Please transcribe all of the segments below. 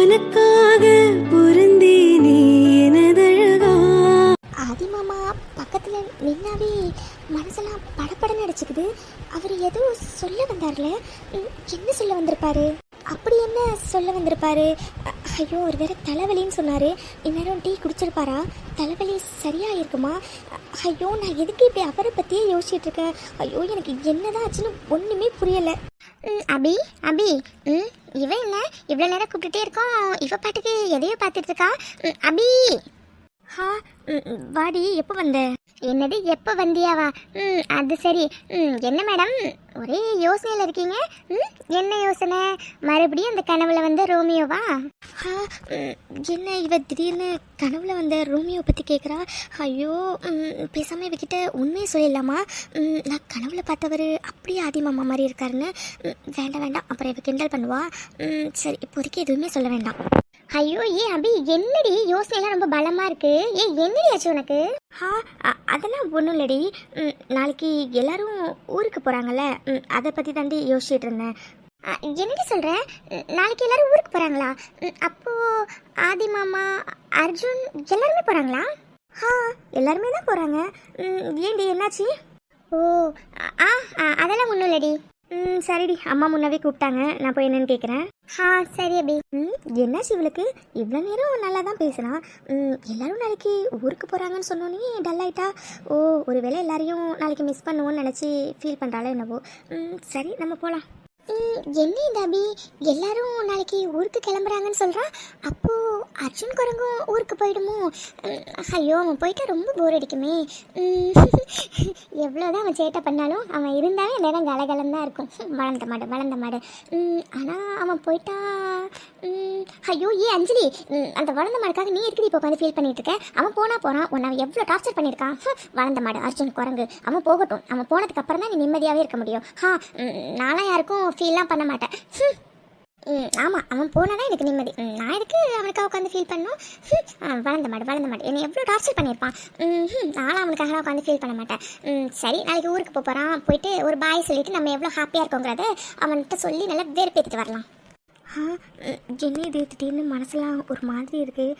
எனக்காக பொருந்தேனே எனதழகா. ஆதி மாமா பக்கத்தில் நின்னாவே மனசெல்லாம் படப்படன்னு அடிச்சுக்குது. அவர் ஏதோ சொல்ல வந்தார்ல, என்ன சொல்ல வந்திருப்பாரு? அப்படி என்ன சொல்ல வந்திருப்பாரு? ஐயோ, ஒரு வேற தலைவலின்னு சொன்னார். இந்நேரம் டீ குடிச்சிருப்பாரா? தலைவலி சரியாக இருக்குமா? ஐயோ, நான் எதுக்கு இப்படி அவரை பற்றியே யோசிச்சுட்டு இருக்கேன்? ஐயோ, எனக்கு என்னதான் ஆச்சுன்னு ஒன்றுமே புரியலை. அபி அபி, இவன் என்ன இவ்வளோ நேரம் கூப்பிட்டுட்டே இருக்கோம், இவ பாட்டுக்கு எதையோ பார்த்துட்டு இருக்கா. அபி, வாடி, எப்போ வந்த? என்னது எப்போ வந்தியாவா? அது சரி. என்ன மேடம் ஒரே யோசனையில் இருக்கீங்க? என்ன யோசனை? மறுபடியும் அந்த கனவுல வந்த ரோமியோவா? என்ன இவ திடீர்னு கனவுல வந்த ரோமியோ பற்றி கேட்குறா? ஐயோ, பேசாமல் இவகிட்ட உண்மையை சொல்லிடலாமா? நான் கனவுல பார்த்தவர் அப்படியே ஆதி மாமா மாதிரி இருக்காருன்னு. வேண்டாம் வேண்டாம், அப்புறம் இவ கிண்டல் பண்ணுவா. சரி, இப்போதைக்கு எதுவுமே சொல்ல வேண்டாம். ஐயோ, ஏன் அபி, என்னடி யோசனைலாம் ரொம்ப பலமாக இருக்கு? என்னடி ஆச்சு உனக்கு? அதெல்லாம் ஒன்றும் இல்லடி. நாளைக்கு எல்லாரும் ஊருக்கு போகிறாங்கல்ல, அதை பற்றி தாண்டி யோசிச்சுட்டு இருந்தேன். என்னடி சொல்கிற? நாளைக்கு எல்லாரும் ஊருக்கு போகிறாங்களா? அப்போது ஆதி மாமா, அர்ஜுன் எல்லாருமே போகிறாங்களா? எல்லாருமே தான் போகிறாங்க. ஏண்டி, என்னாச்சு? ஓ, அதெல்லாம் ஒன்றும் இல்லடி. சரிடி, அம்மா முன்னாவே கூப்பிட்டாங்க, நான் போய் என்னன்னு கேட்குறேன். சரி அபி. என்னாச்சு இவளுக்கு? இவ்வளோ நேரம் நல்லா தான் பேசுகிறான். எல்லோரும் நாளைக்கு ஊருக்கு போகிறாங்கன்னு சொன்னோன்னே டல் ஆகிட்டா. ஓ, ஒரு வேளை எல்லாரையும் நாளைக்கு மிஸ் பண்ணுவோன்னு நினச்சி ஃபீல் பண்ணுறாளோ என்னவோ. சரி, நம்ம போகலாம். என்ன இந்த அபி, எல்லாரும் நாளைக்கு ஊருக்கு கிளம்புறாங்கன்னு சொல்கிறான். அப்போது அர்ஜுன் குரங்கும் ஊருக்கு போயிடுமோ? ஐயோ, அவன் போயிட்டா ரொம்ப போர் அடிக்குமே. எவ்வளோதான் அவன் சேட்டை பண்ணாலும் அவன் இருந்தாலே அந்த இடம் கலகலன்னு தான் இருக்கும். வளர்ந்த மாடு. ஆனால் அவன் போயிட்டா. ஐயோ, அஞ்சலி, அந்த வளர்ந்த மாடுக்காக நீ எதுக்கு இப்போ உட்காந்து ஃபீல் பண்ணிட்டு இருக்க? அவன் போகிறான். உன்னை அவன் எவ்வளோ டார்ச்சர் பண்ணியிருக்கான். வளர்ந்த மாடு அர்ஜுன் குரங்கு, அவன் போகட்டும். அவன் போனதுக்கு அப்புறம் தான் நீ நிம்மதியாகவே இருக்க முடியும். நானும் யாருக்கும் ஃபீல்லாம் பண்ண மாட்டேன். ஆமாம், அவன் போனால் எனக்கு நிம்மதி. நான் எதுக்கு அவனுக்காக உட்காந்து ஃபீல் பண்ணும்? வளர்ந்த மாடு என்னை எவ்வளோ டார்ச்சர் பண்ணியிருப்பான். நானும் அவனுக்காக உட்காந்து ஃபீல் பண்ண மாட்டேன். சரி, நாளைக்கு ஊருக்கு போகிறான். போயிட்டு ஒரு பாய் சொல்லிவிட்டு நம்ம எவ்வளோ ஹாப்பியாக இருக்கோங்கிறத அவன்கிட்ட சொல்லி நல்லா வெறுப்பேற்றிட்டு வரலாம். என்ன இது திடீர்னு மனசெல்லாம் ஒரு மாதிரி இருக்குது.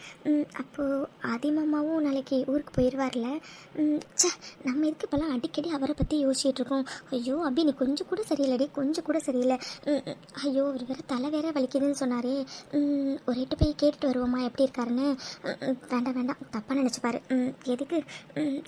அப்போது ஆதி மாமாவும் நாளைக்கு ஊருக்கு போயிடுவார்ல. நம்ம இதுக்கு இப்போல்லாம் அடிக்கடி அவரை பற்றி யோசிச்சுட்ருக்கோம். ஐயோ அப்படி நீ கொஞ்சம் கூட சரியில்லை. ஐயோ, ஒரு வேறு தலை வேற வலிக்குதுன்னு சொன்னாரே. ஒரு எட்டு போய் கேட்டுட்டு வருவோமா எப்படி இருக்காருன்னு? வேண்டாம், தப்பாக நினச்சிப்பாரு. எதுக்கு?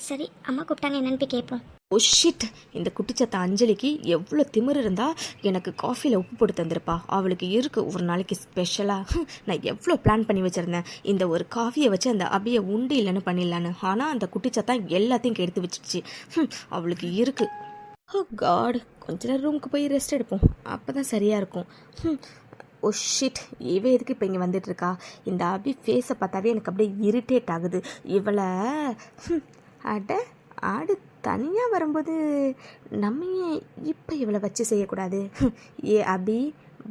சரி, அம்மா கூப்பிட்டாங்க, என்னன்னு போய் கேட்போம். ஓ ஷிட், இந்த குட்டிச்சத்த அஞ்சலிக்கு எவ்வளோ திமிரு இருந்தால் எனக்கு காஃபியில் உப்பு போட்டு தந்திருப்பா. அவளுக்கு இருக்குது ஒரு நாளைக்கு ஸ்பெஷலாக. நான் எவ்வளோ பிளான் பண்ணி வச்சுருந்தேன், இந்த ஒரு காஃபியை வச்சு அந்த அபியை உண்டு இல்லைன்னு பண்ணிடலான்னு. ஆனால் அந்த குட்டிச்சத்தான் எல்லாத்தையும் கெடுத்து வச்சிடுச்சு. அவளுக்கு இருக்குது. ஓ காட், கொஞ்ச நேரம் ரூமுக்கு போய் ரெஸ்ட் எடுப்போம், அப்போ தான் சரியாக இருக்கும். ஓ ஷிட், இவ எதுக்கு இப்போ இங்கே வந்துட்டுருக்கா? இந்த அபி ஃபேஸை பார்த்தாவே எனக்கு அப்படியே இரிட்டேட் ஆகுது. இவளை ஆடு தனியாக வரும்போது நம்ம ஏன் இப்போ இவளை வச்சு செய்யக்கூடாது? அபி,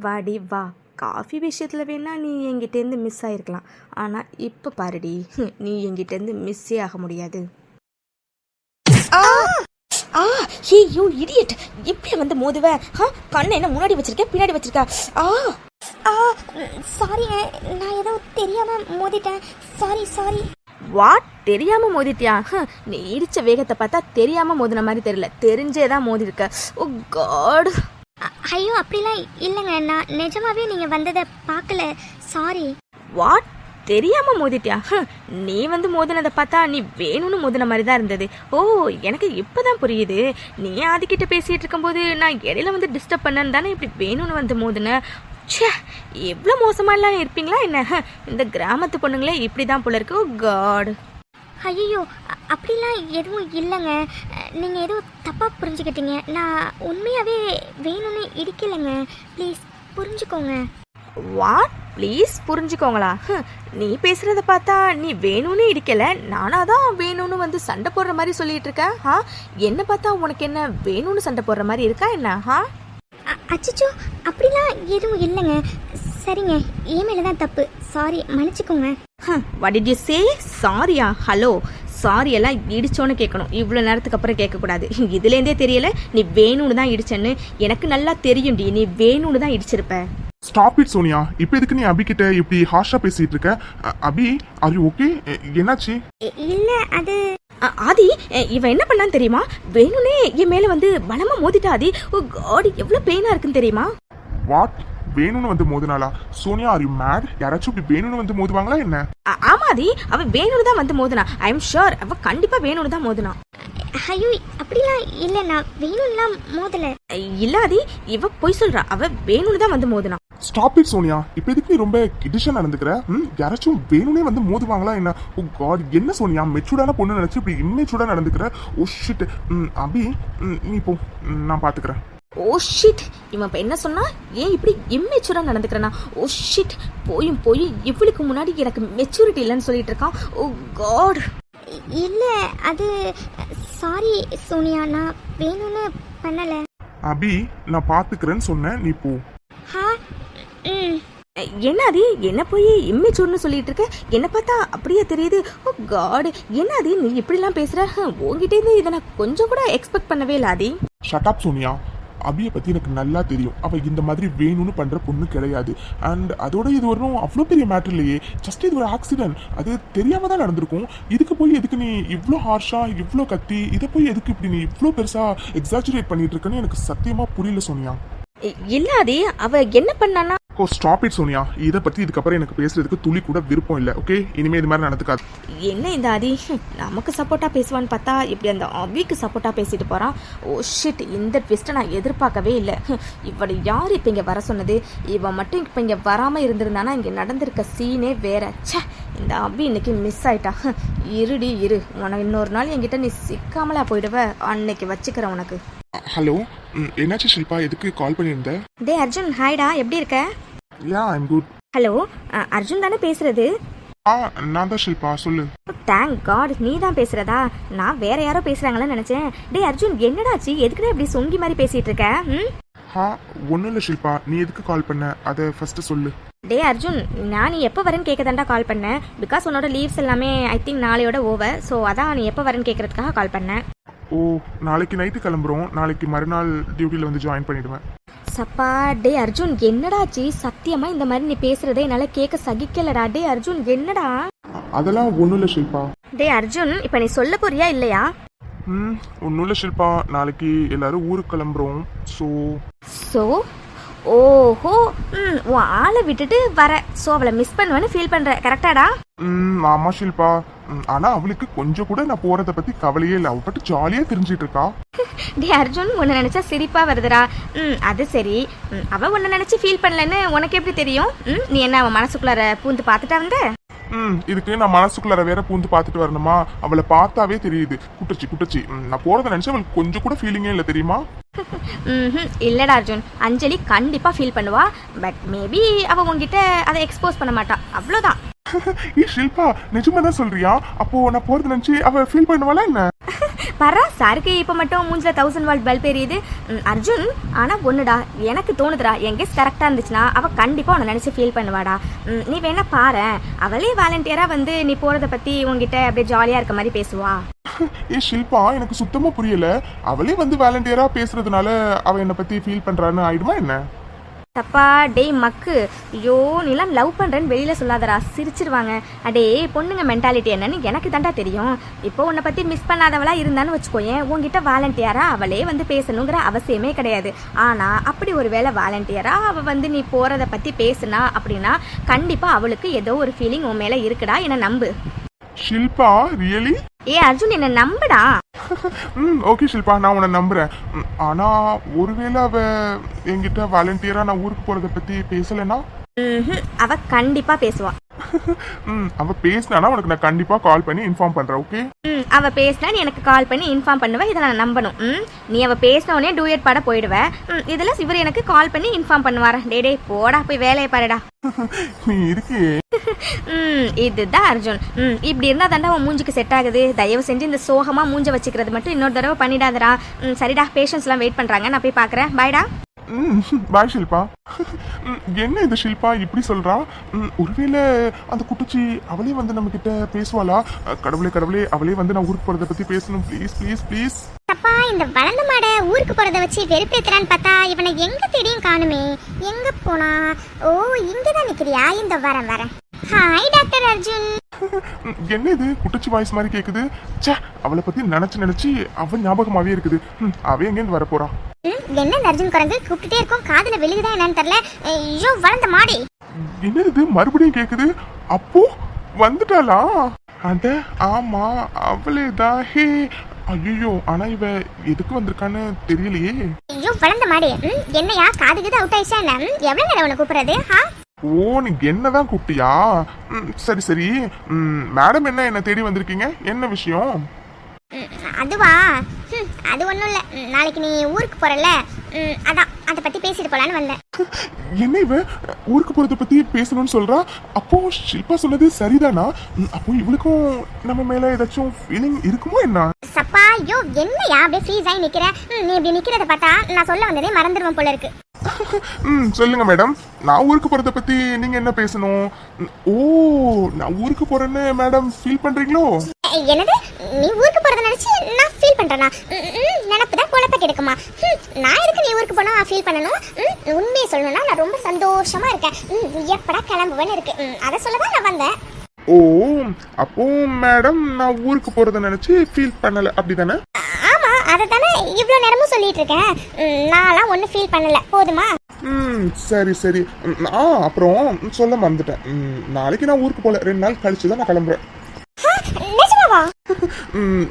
வாடி வா. காஃபி விஷயத்தில் வேணா நீ என்கிட்டேருந்து மிஸ் ஆகிருக்கலாம், ஆனால் இப்போ பாருடி, நீ என்கிட்டேருந்து மிஸ்ஸே ஆக முடியாது. ஐயோ இடியட், இப்படி வந்து மோதுவேன். கண்ணை என்ன முன்னாடி வச்சிருக்கேன் பின்னாடி வச்சிருக்கா? சாரி, நான் ஏதோ தெரியாமல் மோதிட்டேன். சாரி. வாட், தெரியாம மோதிட்டியா? நீ இடிச்ச வேகத்தை பார்த்தா தெரியாம மோதின மாதிரி தெரியல, தெரிஞ்சே தான் மோதி இருக்க. ஓ காட். ஐயோ, அப்படிலாம் இல்லைங்க, நான் நிஜமாவே நீங்கள் வந்ததை பார்க்கல. சாரி. வாட், தெரியாம மோதிட்டியா? நீ வந்து மோதினதை பார்த்தா நீ வேணும்னு மோதின மாதிரி தான் இருந்தது. ஓ, எனக்கு இப்போதான் புரியுது. நீ ஆதிக்கிட்ட பேசிட்டு இருக்கும்போது நான் இடையில வந்து டிஸ்டர்ப் பண்ணேன்னு தானே இப்படி வேணும்னு வந்து மோதின. எவ்வளோ மோசமாலாம் இருப்பீங்களா என்ன? இந்த கிராமத்து பொண்ணுங்களே இப்படி தான் போல இருக்கு. ஓ காட். ஐயோ, அப்படிலாம் எதுவும் இல்லைங்க, நீங்கள் எதுவும் தப்பாக புரிஞ்சுக்கிட்டீங்க. நான் உண்மையாகவே வேணும்னு இடிக்கலைங்க, ப்ளீஸ் புரிஞ்சுக்கோங்க. வாட், ப்ளீஸ் புரிஞ்சுக்கோங்களா? நீ பேசுகிறத பார்த்தா நீ வேணும்னு இடிக்கலை, நானாக தான் வேணும்னு வந்து சண்டை போடுற மாதிரி சொல்லிகிட்டு இருக்கேன். என்ன பார்த்தா உனக்கு என்ன வேணும்னு சண்டை போடுற மாதிரி இருக்கா என்ன? அச்சோ, அப்படிலாம் எதுவும் இல்லைங்க. சரிங்க, என் மேலே தான் தப்பு. சாரி, மன்னிச்சுக்கோங்க. What did you say? சாரியா? ஹலோ, சாரி எல்லாம் இடிச்சோன்னு கேட்கணும், இவ்வளோ நேரத்துக்கு அப்புறம் கேட்கக்கூடாது. இதுலேருந்தே தெரியல நீ வேணும்னு தான் இடிச்சேன்னு. எனக்கு நல்லா தெரியும்டி, நீ வேணும்னு தான் இடிச்சிருப்ப. Stop it Sonia. இப்போ எதுக்கு நீ அபி கிட்ட இப்படி ஹார்ஷா பேசிட்டு இருக்க? அபி, ஆர் யூ ஓகே? என்னாச்சு? இல்ல அது ஆதி, இவன் என்ன பண்ணான்னு தெரியுமா? வேணும்னே என் மேல வந்து பலமா மோதிட்டா ஆதி. ஓ காட், எவ்வளவு பெயினா இருக்குன்னு தெரியுமா? வாட்? வேணும்னு வந்து மோதினாலா? Sonia, are you mad? யாராச்சும் இப்படி வேணும்னு வந்து மோதுவாங்களா என்ன? ஆமா ஆதி, அவன் வேணும்னு தான் வந்து மோதினா. ஐ எம் ஷூர் அவ கண்டிப்பா வேணும்னு தான் மோதினா. ஐயோ அப்படிலாம் இல்ல, நான் வேணும்லாம் மோதல. இல்ல ஆதி, இவ பொய் சொல்றா. அவ வேணும்னு தான் வந்து மோதினா. Stop it Sonia. இப்போ எதுக்கு நீ ரொம்ப கிடிஷா நடந்துக்கிற? யாராச்சும் வேணும்னே வந்து மோதுவாங்களா என்ன? ஓ காட், என்ன சோனியா மெச்சூர்டான பொண்ணு நினைச்சு இப்படி இம்மெச்சூர்டா நடந்துக்கிற? Oh shit. அபி, நீ போ, நான் பாத்துக்கிறேன். ஓ ஷிட், இவன் இப்ப என்ன சொன்னா? ஏன் இப்படி இம்மெச்சூரா நடந்துக்கிறனா? ஓ ஷிட், போய் இவளுக்கு முன்னாடி எனக்கு மெச்சூரிட்டி இல்லைன்னு சொல்லிட்டு இருக்கான். ஓ காட். இல்ல அது சாரி சோனியா, நான் வேணும்னு பண்ணல. அபி, நான் பாத்துக்கிறேன்னு சொன்னேன், நீ போ. ஹா ம் என்ன அது? என்ன போய் இம்மெச்சூர்னு சொல்லிட்டு இருக்க? என்ன பார்த்தா அப்படியே தெரியுது. ஓ காட், என்ன அது நீ இப்படிலாம் பேசுற? உங்ககிட்ட இருந்து இதை நான் கொஞ்சம் கூட எக்ஸ்பெக்ட் பண்ணவே இல்லை ஆதி. Shut up Sonia. அபியை பத்தி எனக்கு நல்லா தெரியும். அவ இந்த மாதிரி வேணும்னு பண்ற பொண்ணு கிடையாது. அண்ட் அதோட இது வரும் அவ்வளோ பெரிய மேட்டர் இல்லையே. ஜஸ்ட் இது ஒரு ஆக்சிடென்ட். அது தெரியாம தான் நடந்திருக்கும். இதுக்கு போய் எதுக்கு நீ இவ்வளோ ஹார்ஷா, இவ்வளோ கத்தி, இதை போய் எதுக்கு இப்படி நீ இவ்வளோ பெருசா எக்ஸாஜரேட் பண்ணிட்டு இருக்கன்னு எனக்கு சத்தியமா புரியல சோனியா. இல்ல ஆதி, அவ என்ன பண்ணானா? ஓ ஸ்டாப் இட் சோனியா. இதை பத்தி இதுக்கப்புறம் எனக்கு பேசுறதுக்கு துளி கூட விருப்பம் இல்லை. ஓகே, இனிமே இது மாதிரி நடந்துக்காது. என்ன இந்த ஆதி நமக்கு சப்போர்ட்டா பேசுவான்னு பார்த்தா இப்படி அந்த அபிக்கு சப்போர்ட்டா பேசிட்டு போறான். ஓ ஷிட், இந்த ட்விஸ்ட்டை நான் எதிர்பார்க்கவே இல்லை. இவளை யார் இப்போ இங்கே வர சொன்னது? இவன் மட்டும் இப்போ இங்கே வராமல் இருந்திருந்தானா இங்கே நடந்திருக்க சீனே வேற. ச்சே, இந்த அபி இன்னைக்கு மிஸ் ஆயிட்டா. இருடி இரு, உனக்கு இன்னொரு நாள் என்கிட்ட நீ சிக்காமலா போயிடுவ. அன்னைக்கு வச்சுக்கிறேன் உனக்கு. ஹலோ, என்னாச்சு ஷில்பா? எதுக்கு கால் பண்ணியிருந்த? டே அர்ஜுன், ஹாய்டா, எப்படி இருக்க? யா, ஐம் குட். ஹலோ, அர்ஜுன் தானே பேசுறது? நான் தான் ஷில்பா, சொல்லு. தேங்க் காட், நீ தான் பேசுறதா? நான் வேற யாரோ பேசுறாங்கன்னு நினைச்சேன். டே அர்ஜுன், என்னடாச்சு? எதுக்குடா இப்படி சொங்கி மாதிரி பேசிட்டு இருக்க? ஒன்றும் இல்லை ஷில்பா, நீ எதுக்கு கால் பண்ண அதை ஃபர்ஸ்ட் சொல்லு. டே அர்ஜுன், நான் நீ எப்போ வரேன்னு கேட்க தாண்டா கால் பண்ணேன். பிகாஸ் உன்னோட லீவ்ஸ் எல்லாமே ஐ திங்க் நாளையோட ஓவர். ஸோ அதான் நீ எப்போ வரேன்னு கேட்கறதுக்காக கால் பண்ணேன். ஓ, நாளைக்கு நைட்டு கிளம்புறோம். நாளைக்கு மறுநாள் டியூட்டியில் வந்து ஜாயின் பண்ணிடுவேன். சப்பா, டே அர்ஜுன் என்னடாச்சு? சத்தியமா இந்த மாதிரி நீ பேசுறதே என்னால கேட்க சகிக்கலடா. டே அர்ஜுன் என்னடா? அதெல்லாம் ஒன்றும் இல்லை ஷில்பா. டே அர்ஜுன், இப்போ நீ சொல்ல போறியா இல்லையா? ஒன்றும் இல்லை ஷில்பா, நாளைக்கு எல்லாரும் ஊருக்கு கிளம்புறோம். ஸோ ஓஹோ, உன் ஆளை விட்டுட்டு வர. ஸோ அவளை மிஸ் பண்ணுவேன்னு ஃபீல் பண்ற, கரெக்டாடா? ஆமா ஷில்பா. ஆனா அவளுக்கு கொஞ்சம் கூட நான் போறதை பத்தி கவலையே இல்லை. அவ பட்டு ஜாலியா தெரிஞ்சிட்டு இருக்கா. டே அர்ஜுன், உன்னை நினைச்சா சிரிப்பா வருதுடா. அது சரி, அவ உன்னை நினைச்சு ஃபீல் பண்ணலன்னு உனக்கு எப்படி தெரியும்? நீ என்ன அவன் மனசுக்குள்ளார பூந்து பார்த்துட்டா வந்த? இதுக்கு நான் மனசுக்குள்ளார வேற பூந்து பார்த்துட்டு வரணுமா? அவளை பார்த்தாவே தெரியுது. குட்டச்சி. நான் போறதை நினைச்சு அவளுக்கு கொஞ்சம் கூட ஃபீலிங்கே இல்லை, தெரியுமா? இல்லடா அர்ஜுன், அஞ்சலி கண்டிப்பா ஃபீல் பண்ணுவா. பட் மேபி அவ உன்கிட்ட அதை எக்ஸ்போஸ் பண்ண மாட்டா, அவ்வளவுதான். ஏ ஷில்பா, நிஜமா தான் சொல்றியா? அப்போ நான் போறது நினைச்சு அவ ஃபீல் பண்ணுவாளா என்ன? பரா சாருக்கு இப்ப மட்டும் மூஞ்சில 1000 வாட் பல்ப் எரியுது. அர்ஜுன், ஆனா ஒண்ணுடா, எனக்கு தோணுதுடா, என் கெஸ் கரெக்டா இருந்துச்சுன்னா அவ கண்டிப்பா உன்னை நினைச்சு ஃபீல் பண்ணுவாடா. நீ வேணா பாரு, அவளே வாலண்டியரா வந்து நீ போறத பத்தி உன்கிட்ட அப்படியே ஜாலியா இருக்க மாதிரி பேசுவா. ஏ ஷில்பா, எனக்கு சுத்தமா புரியல. அவளே வந்து வாலண்டியரா பேசுறதுனால அவ என்னை பத்தி ஃபீல் பண்றான்னு ஆயிடுமா என்ன? தப்பா டேய் மக்கு, ஐயோ நீலாம் லவ் பண்றேன்னு வெளியில சொல்லாதடா, சிரிச்சிருவாங்க. அடே பொண்ணுங்க மென்டாலிட்டி என்னன்னு எனக்கு தாண்டா தெரியும். இப்போ உன்னை பத்தி மிஸ் பண்ணாதவளா இருந்தான்னு வச்சுக்கோயேன், உன்கிட்ட வாலண்டியரா அவளே வந்து பேசணுங்கிற அவசியமே கிடையாது. ஆனா அப்படி ஒரு வேளை வாலண்டியரா அவ வந்து நீ போறத பத்தி பேசுனா அப்படின்னா கண்டிப்பா அவளுக்கு ஏதோ ஒரு ஃபீலிங் உன் மேல இருக்குடா, என்ன நம்பு. ஷில்பா, ரியலி? ஏ அர்ஜுன், என்ன நம்புடா. ஓகே ஷில்பா, நான் உன்னை நம்புறேன். ஆனா ஒருவேளை அவ என்கிட்ட வாலண்டியரா நான் ஊருக்கு போறத பத்தி பேசலன்னா? அவ கண்டிப்பா பேசுவா. அவ பேசினா உனக்கு நான் கண்டிப்பா கால் பண்ணி இன்ஃபார்ம் பண்றேன். ஓகே? அவ பேசினா நீ எனக்கு கால் பண்ணி இன்ஃபார்ம் பண்ணுவ, இதை நான் நம்பணும். நீ அவ பேசினோடனே டூயட் பாட போயிடுவ. இதுல இவர் எனக்கு கால் பண்ணி இன்ஃபார்ம் பண்ணுவார. டே போடா, போய் வேலையை பாருடா. நீ இருக்கியே. இதுதான் அர்ஜுன். இப்படி இருந்தா தாண்டா உன் மூஞ்சிக்கு செட் ஆகுது. தயவு செஞ்சு இந்த சோகமா மூஞ்ச வச்சுக்கிறது மட்டும் இன்னொரு தடவை பண்ணிடாதடா. சரிடா, பேஷன்ஸ் எல்லாம் வெயிட் பண்றாங்க, நான் போய் பாக்குறேன். பாய்டா. பாய் ஷில்பா. என்ன இது ஷில்பா இப்படி சொல்றா? ஒருவேளை அந்த குட்டச்சி அவளே வந்து நம்ம கிட்ட பேசுவாளா? கடவுளே, அவளே வந்து நான் ஊருக்கு போறத பத்தி பேசணும். ப்ளீஸ். எப்பா இந்த வளர்ந்த மாடை ஊருக்கு போறத வச்சு வெறுப்பேத்துறான்னு பார்த்தா இவனை எங்க தேடியும் காணுமே. எங்க போனா? ஓ இங்கதான் நிக்கிறியா? இந்த வரேன். Hi doctor Arjun. என்ன இது குட்டச்சி வாய்ஸ் மாதிரி கேக்குது? ச்சே, அவளை பத்தி நினைச்சு அவன் ஞாபகமாவே இருக்குது. அவ எங்கேருந்து வர போறா? என்ன இந்த அர்ஜுன் குரங்கு கூப்பிட்டுட்டே இருக்கும், காதுல விழுகுதா என்னன்னு தெரியல. ஐயோ வளர்ந்த மாடி. என்ன இது மறுபடியும் கேக்குது? அப்போ வந்துட்டாளா? அட ஆமா அவளேதான். ஹே ஐயோ, ஆனா இவ எதுக்கு வந்திருக்கான்னு தெரியலையே. ஐயோ வளர்ந்த மாடி. என்னையா காதுக்குது அவுட் ஆயிடுச்சா என்ன? எவ்வளவு நேரம் உன்னை கூப்பிடுறது? ஓ நீ என்னதான் கூப்பிட்டியா? சரி மேடம் என்ன தேடி வந்திருக்கீங்க? என்ன விஷயம்? அதுவா? அது ஒண்ணும் இல்ல. நாளைக்கு நீ ஊருக்கு போறல, அதான் அதை பத்தி பேசிட்டு போலான்னு வந்தேன். என்ன இவ ஊருக்கு போறத பத்தி பேசணும்னு சொல்றா? அப்போ ஷில்பா சொன்னது சரிதானா? அப்போ இவளுக்கும் நம்ம மேல ஏதாச்சும் ஃபீலிங் இருக்குமோ என்ன? சப்பா ஐயோ என்னையா அப்படியே ஃப்ரீஸ் ஆகி நிக்கிற? நீ இப்படி நிக்கிறத பார்த்தா நான் சொல்ல வந்ததே மறந்துடுவேன் போல இருக்கு. சொல்லுங்க மேடம், நான் ஊருக்கு போறத பத்தி நீங்க என்ன பேசணும்? ஓ நான் ஊருக்கு போறேன்னு மேடம் ஃபீல் பண்றீங்களோ? என்னது? நீ ஊருக்கு போறத நினைச்சு நான் ஃபீல் பண்றேனா? நினைப்புதான் குழப்ப கிடைக்குமா? நான் எதுக்கு நீ ஊருக்கு போனா ஃபீல் பண்ணணும்? உண்மையை சொல்லணும்னா நான் ரொம்ப சந்தோஷமா இருக்கேன். எப்படா கிளம்புவேன்னு இருக்கு. அதை சொல்லதான் நான் வந்தேன். ஓ அப்போ மேடம் நான் ஊருக்கு போறத நினைச்சு ஃபீல் பண்ணல அப்படிதானே? ஆமா அதை தானே இவ்வளவு நேரமும் சொல்லிட்டு இருக்கேன். நான்லாம் ஒன்னும் ஃபீல் பண்ணல, போதுமா? சரி அப்புறம் சொல்ல மறந்துட்டேன். நாளைக்கு நான் ஊருக்கு போல, 2 நாள் கழிச்சு தான் நான் கிளம்புறேன். நிஜமாவா?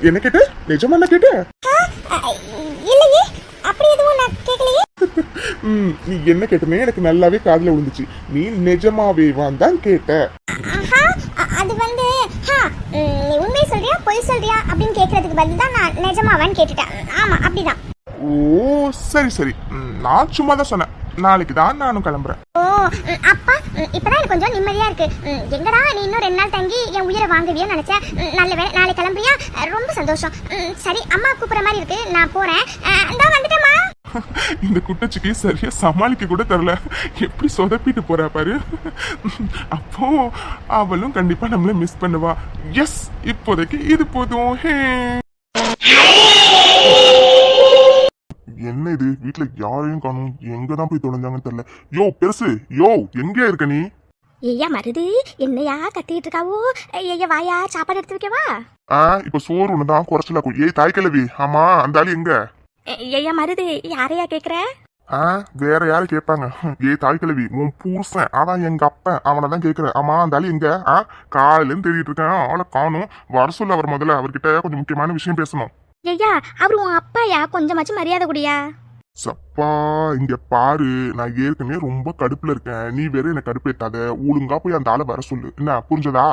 என்ன கேட்ட? நிஜமா என்ன கேட்ட? இல்லையே, அப்படி எதுவும் நான் கேட்கலையே. நீ என்ன கேட்டனே எனக்கு நல்லாவே காதுல விழுந்துச்சு. நீ நிஜமாவே தான் கேட்ட. அது வந்து நீ உண்மை சொல்றியா பொய் சொல்றியா அப்படின்னு கேட்கறதுக்கு பதில் தான் நான் நிஜமாவான்னு கேட்டுட்டேன். ஆமா அப்படிதான். ஓ சரி நான் சும்மா தான் சொன்னேன். நாளைக்கு தான் நானும் கிளம்புறேன். ஓ அப்பா இப்பதான் எனக்கு கொஞ்சம் நிம்மதியா இருக்கு. எங்கடா நீ இன்னும் 2 நாள் தங்கி என் உயிரை வாங்குவியோன்னு நினைச்சேன். நல்ல வேளை நாளைக்கு கிளம்புறியா? ரொம்ப சந்தோஷம். சரி அம்மா கூப்பிடுற மாதிரி இருக்கு, நான் போறேன். வந்துட்டேம்மா. இந்த குட்டச்சிக்கு சரியா சமாளிக்க கூட தெரியல. எப்படி சொதப்பிட்டு போறா பாரு. அப்போ அவளும் கண்டிப்பா நம்மள மிஸ் பண்ணுவா. எஸ் இப்போதைக்கு இது போதும். ஹே என்ன இது வீட்டுல யாரையும் காணும், எங்கதான் போய் தொலைஞ்சாங்கன்னு தெரியல. யோ பெருசு, யோ எங்க இருக்க நீ? ஐயா மருது என்னையா கத்திட்டு இருக்காவோ? ஐயா வாயா சாப்பாடு எடுத்து வைக்கவா? இப்ப சோறு ஒண்ணுதான் குறைச்சல. ஏய் தாய் கிழவி, ஆமா அந்த ஆளு எங்க? ஐயா மருது யாரையா கேக்குற? வேற யாரு கேட்பாங்க? ஏய் தாய் கிழவி, உன் புருஷன் அதான் எங்க அப்பன், அவனதான் கேக்குறேன். ஆமா அந்த ஆளு எங்க? காலையில தேடிட்டு இருக்கேன், ஆளை காணும். வர சொல்ல அவர் முதல்ல, அவர்கிட்ட கொஞ்சம் முக்கியமான விஷயம் பேசணும். ஐயா அவரு உன் அப்பாயா, கொஞ்சமாச்சும் மரியாதை குடியா. சப்பா இங்க பாரு, நான் ஏற்கனவே ரொம்ப கடுப்புல இருக்கேன். நீ வேற என்ன கடுப்பேத்தாத. ஒழுங்கா போய் அந்த ஆளை வர சொல்லு, என்ன புரிஞ்சதா?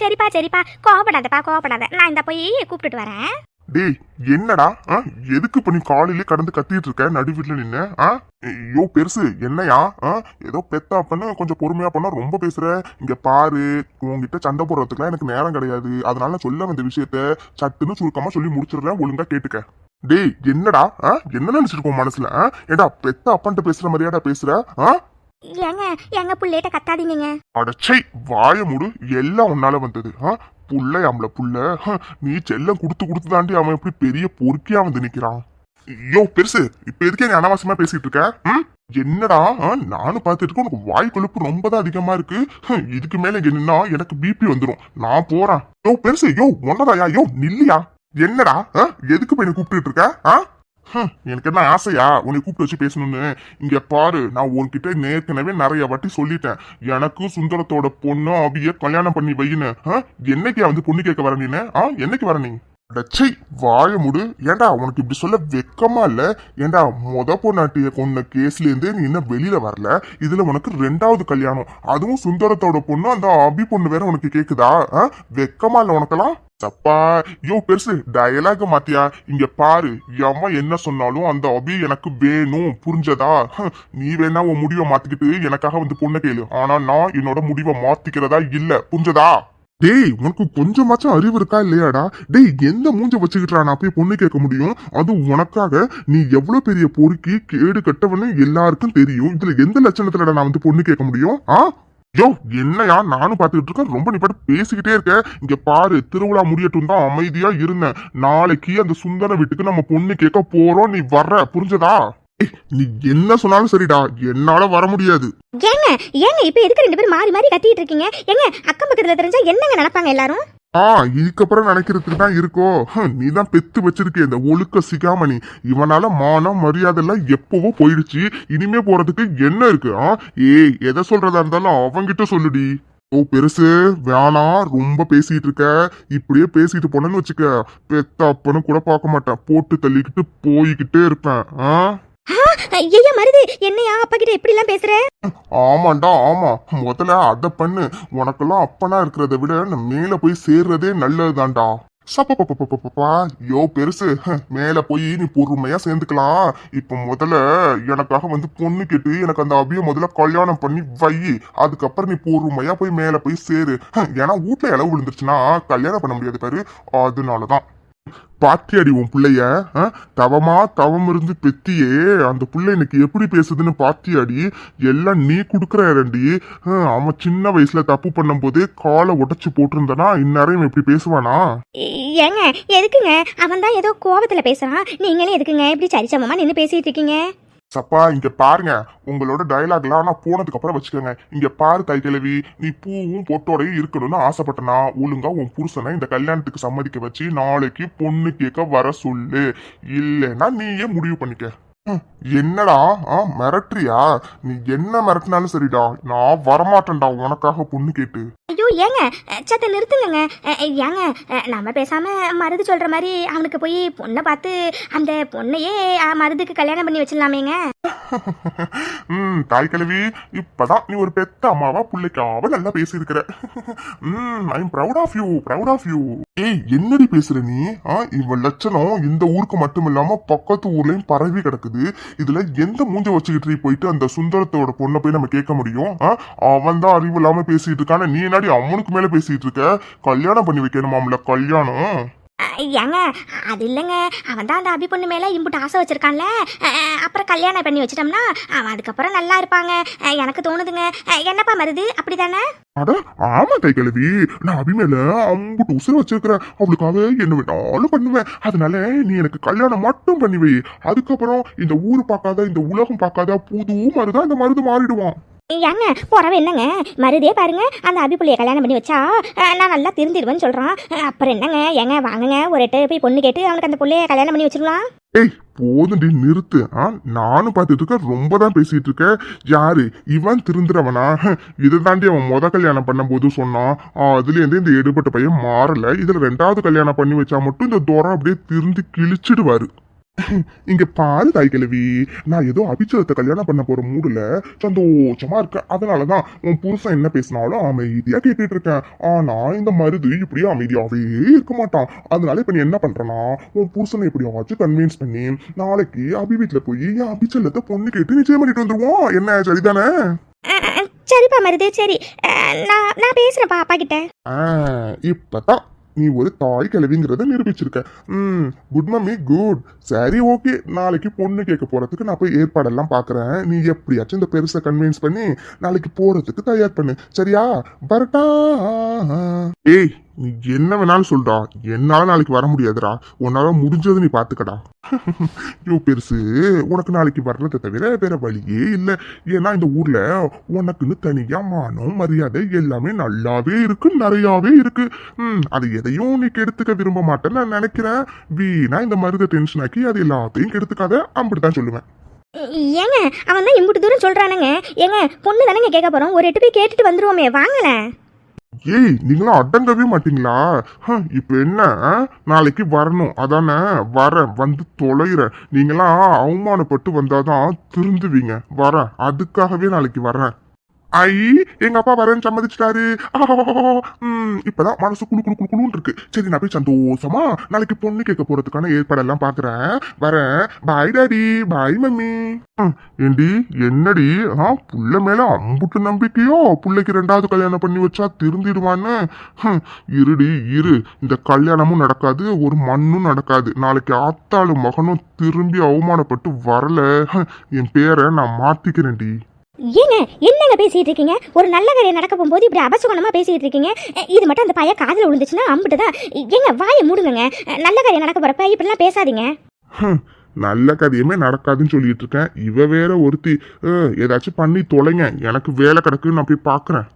சரிப்பா கோவப்படாத. நான் இந்த போய் கூப்பிட்டுட்டு வரேன். டேய் என்னடா எதுக்கு இப்ப நீ காலையிலே கடந்து கத்திட்டு இருக்க நடு வீட்டுல நின்னு? ஐயோ பெருசு என்னையா? ஏதோ பெத்தா பண்ண கொஞ்சம் பொறுமையா பண்ணா ரொம்ப பேசுற. இங்க பாரு, உங்ககிட்ட சண்டை போடுறதுக்குலாம் எனக்கு நேரம் கிடையாது. அதனால சொல்ல வந்த விஷயத்த சட்டுன்னு சுருக்கமா சொல்லி முடிச்சிடுறேன், ஒழுங்கா கேட்டுக்க. டேய் என்னடா என்ன நினைச்சிருக்கோம் மனசுல? ஏடா பெத்த அப்பன்ட்டு பேசுற மாதிரியாடா பேசுற? எங்க புள்ளையிட்ட கத்தாதீங்க. அடச்சை வாய மூடு, எல்லாம் உன்னால வந்தது. புள்ளையாம்ல புள்ள, நீ செல்லம் குடுத்து தாண்டி அவன் எப்படி பெரிய பொறுக்கியா வந்து நிக்கிறான். ஐயோ பெருசு, இப்ப எதுக்கே நீ அனாவசியமா பேசிட்டு இருக்க? என்னடா நானும் பாத்துட்டு இருக்கேன், உனக்கு வாய் கொழுப்பு ரொம்ப தான் அதிகமா இருக்கு. இதுக்கு மேல என்னன்னா எனக்கு பிபி வந்துடும். நான் போறேன். யோ பெருசு, யோ ஒன்னதாயா? யோ நில்லியா? என்னடா எதுக்கு போய் கூப்பிட்டு இருக்க? எனக்கு என்ன ஆசையா உன்னை கூப்பிட்டு வச்சு பேசணும்னு? இங்க பாரு, நான் உன்கிட்ட ஏற்கனவே நிறைய வாட்டி சொல்லிட்டேன், எனக்கு சுந்தரத்தோட பொண்ணு அவிய கல்யாணம் பண்ணி வையின்னு. என்னைக்கு வந்து பொண்ணு கேட்க வர நீனு? என்னைக்கு வர நீ? டச்சை வாய முடு. ஏண்டா உனக்கு இப்படி சொல்ல வெக்கமா இல்ல? ஏண்டா பொண்ணாட்டிய கொன்ன கேஸ்ல இருந்து நீ இன்னும் வெளியில வரல, இதுல உனக்கு 2வது கல்யாணம், அதுவும் சுந்தரத்தோட பொண்ணு, அந்த அபி பொண்ணு வேற உனக்கு கேக்குதா? வெக்கமா இல்ல உனக்கெல்லாம்? சப்பா யோ பெருசு, டயலாக மாத்தியா? இங்க பாரு, அம்மா என்ன சொன்னாலும் அந்த அபி எனக்கு வேணும், புரிஞ்சதா? நீ வேணா உன் முடிவை மாத்திக்கிட்டு எனக்காக வந்து பொண்ணை கேளு, ஆனா நான் என்னோட முடிவை மாத்திக்கிறதா இல்ல, புரிஞ்சதா? டேய் உனக்கு கொஞ்சமாச்சும் அறிவு இருக்கா இல்லையாடா? டேய் எந்த மூஞ்ச வச்சுக்கிட்டா நான் போய் பொண்ணு கேட்க முடியும்? அது உனக்காக நீ எவ்வளவு பெரிய பொறுக்கி கேடு கட்டவன்னு எல்லாருக்கும் தெரியும். இதுல எந்த லட்சணத்துலடா நான் வந்து பொண்ணு கேட்க முடியும்? யோ என்னையா நானும் பாத்துக்கிட்டு இருக்கேன், ரொம்ப நீ பாட்டு பேசிக்கிட்டே இருக்க. இங்க பாரு, திருவிழா முடியட்டும் தான் அமைதியா இருந்தேன். நாளைக்கு அந்த சுந்தர வீட்டுக்கு நம்ம பொண்ணு கேட்க போறோம், நீ வர்ற, புரிஞ்சதா? நீ என்ன சொன்னாலும் சரிடா, என்னால வர முடியாது. ஏங்க ஏங்க இப்ப எதுக்கு ரெண்டு பேரும் மாறி மாறி கத்திட்டு இருக்கீங்க? ஏங்க அக்கம் பக்கத்துல தெரிஞ்சா என்னங்க நினைப்பாங்க எல்லாரும்? இதுக்கப்புறம் நினைக்கிறதுக்கு தான் இருக்கோ. நீ தான் பெத்து வச்சிருக்க இந்த ஒழுக்க சிகாமணி. இவனால மானம் மரியாதை எல்லாம் எப்பவோ போயிடுச்சு. இனிமே போறதுக்கு என்ன இருக்கு? ஏய், எதை சொல்றதா இருந்தாலும் அவங்கிட்ட சொல்லுடி. ஓ பெருசு, வேணாம் ரொம்ப பேசிட்டு இருக்க. இப்படியே பேசிட்டு போனேன்னு வச்சுக்க, பெத்த அப்பன்னு கூட பார்க்க மாட்டேன், போட்டு தள்ளிக்கிட்டு போய்கிட்டே இருப்பேன். ஐயா மருது, என்னையா அப்பா கிட்ட எப்படி எல்லாம் பேசுற? ஆமாண்டா ஆமா, முதல்ல அத பண்ணு. உனக்கெல்லாம் அப்பனா இருக்கிறத விட நான் மேல போய் சேர்றதே நல்லதுதான்டா. சப்பா யோ பெருசு, மேல போய் நீ பொறுமையா சேர்ந்துக்கலாம். இப்ப முதல்ல எனக்காக வந்து பொண்ணு கேட்டு எனக்கு அந்த அபிய முதல்ல கல்யாணம் பண்ணி வை. அதுக்கப்புறம் நீ பொறுமையா போய் மேல போய் சேரு. ஏன்னா வீட்டுல இளவு விழுந்துருச்சுன்னா கல்யாணம் பண்ண முடியாது பாரு, அதனாலதான். பாத்தியாடி உன் பிள்ளைய, தவமா தவம் இருந்து பெத்தியே அந்த பிள்ளை இன்னைக்கு எப்படி பேசுதுன்னு பாத்தியாடி? எல்லாம் நீ குடுக்கறண்டி. அவன் சின்ன வயசுல தப்பு பண்ணும் போதே காலை உடைச்சு போட்டிருந்தனா இந்நேரம் எப்படி பேசுவானா? ஏங்க எதுக்குங்க, அவன் தான் ஏதோ கோபத்துல பேசுறான், நீங்களே எதுக்குங்க இப்படி சரிசமமா நின்னு பேசிட்டு இருக்கீங்க? சப்பா இங்க பாருங்க, உங்களோட டயலாக்லாம் நான் போனதுக்கு அப்புறம் வச்சுக்கோங்க. இங்க பாரு தைக்கிழவி, நீ பூவும் பொட்டோடையும் இருக்கணும்னு ஆசைப்பட்டனா ஒழுங்கா உன் புருஷனை இந்த கல்யாணத்துக்கு சம்மதிக்க வச்சு நாளைக்கு பொண்ணு கேட்க வர சொல்லு. இல்லைன்னா நீயே முடிவு பண்ணிக்க. என்னடா மிரட்டுறியா? நீ என்ன மிரட்டினாலும் சரிடா, நான் வரமாட்டேன்டா உனக்காக பொண்ணு கேட்டு. ஐயோ ஏங்க சத்த நிறுத்துங்க. ஏங்க நம்ம பேசாம மருது சொல்ற மாதிரி அவனுக்கு போய் பொண்ணை பார்த்து அந்த பொண்ணையே மருதுக்கு கல்யாணம் பண்ணி வச்சிடலாமேங்க. தாய் கிழவி, இப்பதான் நீ ஒரு பெத்த அம்மாவா பிள்ளைக்காவ நல்லா பேசியிருக்கிற. I am proud of you, proud of you. ஏய் என்னடி பேசுற நீ? இவன் லட்சணம் இந்த ஊருக்கு மட்டும் இல்லாம பக்கத்து ஊர்லயும் பரவி கிடக்குது. இதுல எந்த மூஞ்ச வச்சுக்கிட்டு போயிட்டு அந்த சுந்தரத்தோட பொண்ணை போய் நம்ம கேட்க முடியும்? அவன் தான் அறிவு இல்லாம பேசிட்டு இருக்கான, நீ என்னாடி அவனுக்கு மேல பேசிட்டு இருக்க? கல்யாணம் பண்ணி வைக்கணுமாம்ல கல்யாணம். ஏங்க அது இல்லைங்க, அவன் தான் அந்த அபி பொண்ணு மேல இம்புட்டு ஆசை வச்சிருக்கான்ல, அப்புறம் கல்யாணம் பண்ணி வச்சிட்டோம்னா அவன் அதுக்கப்புறம் நல்லா இருப்பாங்க எனக்கு தோணுதுங்க. என்னப்பா மருது, அப்படிதானே? அட ஆமா தை கிழவி, நான் அபி மேல அம்புட்டு உசுர வச்சிருக்கிறேன். அவளுக்காக என்ன வேணாலும் பண்ணுவேன். அதனால நீ எனக்கு கல்யாணம் மட்டும் பண்ணி வை. அதுக்கப்புறம் இந்த ஊரு பார்க்காத இந்த உலகம் பார்க்காத புது மருதான் இந்த மருது மாறிடுவான். ஏங்க போறவ என்னங்க, மருதே பாருங்க அந்த அபி புள்ளைய கல்யாணம் பண்ணி வச்சா நான் நல்லா திருந்திடுவேன்னு சொல்றான். அப்புறம் என்னங்க, ஏங்க வாங்குங்க ஒரு எட்டு போய் பொண்ணு கேட்டு அவனுக்கு அந்த புள்ளைய கல்யாணம் பண்ணி வச்சிடலாம். ஏய் போதுண்டி நிறுத்து. நானும் பார்த்துட்டு இருக்க, ரொம்ப தான் பேசிட்டு இருக்க. யாரு இவன் திருந்துறவனா? இதை தாண்டி அவன் கல்யாணம் பண்ணும் போது சொன்னான். அதுல இருந்து இந்த எடுபட்ட பையன் மாறல. இதுல ரெண்டாவது கல்யாணம் பண்ணி வச்சா மட்டும் இந்த தூரம் அப்படியே திருந்து கிழிச்சிடுவாரு. இங்க பாரு தாய் கிழவி, நான் ஏதோ அபிச்சலத்தை கல்யாணம் பண்ண போற மூடுல சந்தோஷமா இருக்கேன். அதனாலதான் உன் புருஷன் என்ன பேசினாலும் அமைதியா கேட்டுட்டு இருக்கேன். ஆனா இந்த மருது இப்படியே அமைதியாவே இருக்க மாட்டான். அதனால இப்ப நீ என்ன பண்றனா, உன் புருஷனை எப்படியாச்சும் கன்வின்ஸ் பண்ணி நாளைக்கு அபி வீட்டுல போய் என் அபிச்சலத்தை பொண்ணு கேட்டு நிச்சயம் பண்ணிட்டு வந்துருவோம். என்ன சரிதானே? சரிப்பா மருது, சரி நான் பேசுறேன்ப்பா அப்பா கிட்ட. இப்பதான் நீ ஒரு தாய் கிழவிங்கிறத நிரூபிச்சிருக்க. Good mummy good. சரி ஓகே, நாளைக்கு பொண்ணு கேட்க போறதுக்கு நான் போய் ஏற்பாடெல்லாம் பாக்குறேன். நீ எப்படியாச்சும் இந்த பெருசை கன்வின்ஸ் பண்ணி நாளைக்கு போறதுக்கு தயார் பண்ணு, சரியா? வரட்டா? ஏய் நீ என்ன வேணாலும் சொல்றா, என்னால நாளைக்கு வர முடியாதுடா. உன்னால முடிஞ்சது நீ பாத்துக்கடா. யோ பெருசு, உனக்கு நாளைக்கு வர்றதை தவிர வேற வழியே இல்லை. ஏன்னா இந்த ஊர்ல உனக்குன்னு தனியா மானம் மரியாதை எல்லாமே நல்லாவே இருக்கு, நிறையாவே இருக்கு. அது எதையும் நீ கெடுத்துக்க விரும்ப மாட்டேன்னு நான் நினைக்கிறேன். வீணா இந்த மருத டென்ஷன் ஆக்கி அது எல்லாத்தையும் கெடுத்துக்காத, அப்படித்தான் சொல்லுவேன். ஏங்க அவன் தான் இம்புட்டு தூரம் சொல்றானுங்க. ஏங்க பொண்ணு தானேங்க கேட்க போறோம், ஒரு எட்டு போய் கேட்டுட்டு வந்துருவோமே, வாங்கல. ஏய் நீங்களும் அடங்கவே மாட்டீங்களா? இப்ப என்ன, நாளைக்கு வரணும் அதானே? வரேன், வந்து தொலைகிறேன். நீங்களாம் அவமானப்பட்டு வந்தாதான் திருந்துவீங்க. வரேன், அதுக்காகவே நாளைக்கு வரேன். ஐ எங்க அப்பா வரேன்னு சம்மதிச்சிட்டாரு. இப்பதான் மனசு குழு குழு குழுன்னு இருக்கு. சரி நான் போய் சந்தோஷமா நாளைக்கு பொண்ணு கேட்க போறதுக்கான ஏற்பாடெல்லாம் பாக்குறேன். வரேன். Bye daddy, bye mummy. ஏண்டி என்னடி புள்ள மேல அம்புட்டு நம்பிக்கையோ? புள்ளைக்கு ரெண்டாவது கல்யாணம் பண்ணி வச்சா திருந்திடுவான்னு? இருடி இரு, இந்த கல்யாணமும் நடக்காது, ஒரு மண்ணும் நடக்காது. நாளைக்கு ஆத்தாளும் மகனும் திரும்பி அவமானப்பட்டு வரல, என் பேரை நான் மாத்திக்கிறேன்டி. ஏங்க என்னங்க பேசிட்டு இருக்கீங்க? ஒரு நல்ல காரியம் நடக்க போகும்போது இப்படி அபசகுணமா பேசிட்டு இருக்கீங்க. இது மட்டும் அந்த பையன் காதுல விழுந்துச்சுன்னா அம்பிட்டுதான். ஏங்க வாயை மூடுங்க. நல்ல காரியம் நடக்க போறப்ப இப்படிலாம் பேசாதீங்க. நல்ல கதையுமே நடக்காதுன்னு சொல்லிட்டு இருக்கேன். இவ வேற ஒருத்தி ஏதாச்சும் பண்ணி தொலைங்க, எனக்கு வேலை கிடக்குன்னு நான் போய் பாக்குறேன்.